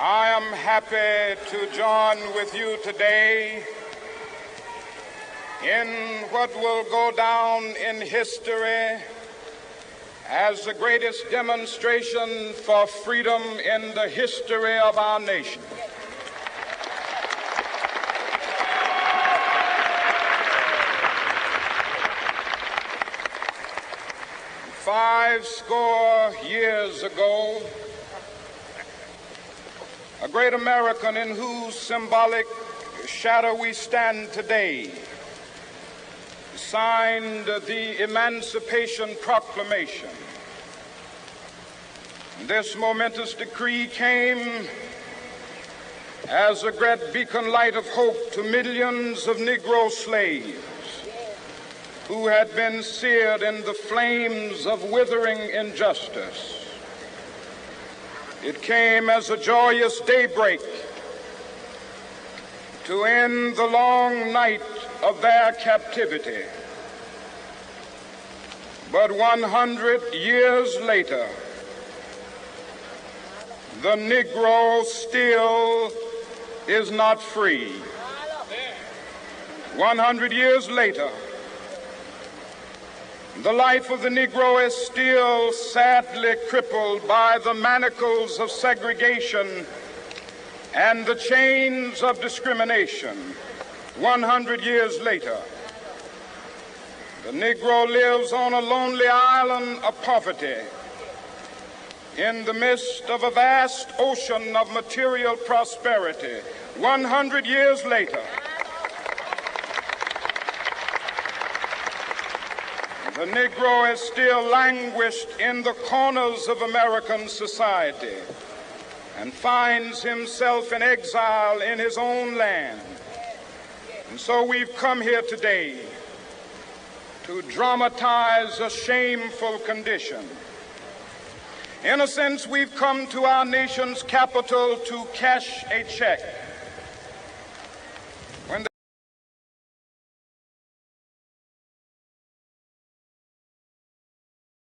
I am happy to join with you today in what will go down in history as the greatest demonstration for freedom in the history of our nation. Five score years ago, a great American in whose symbolic shadow we stand today signed the Emancipation Proclamation. This momentous decree came as a great beacon light of hope to millions of Negro slaves who had been seared in the flames of withering injustice. It came as a joyous daybreak to end the long night of their captivity. But 100 years later, the Negro still is not free. 100 years later, the life of the Negro is still sadly crippled by the manacles of segregation and the chains of discrimination. 100 years later, the Negro lives on a lonely island of poverty in the midst of a vast ocean of material prosperity. 100 years later, the Negro is still languished in the corners of American society and finds himself in exile in his own land. And so we've come here today to dramatize a shameful condition. In a sense, we've come to our nation's capital to cash a check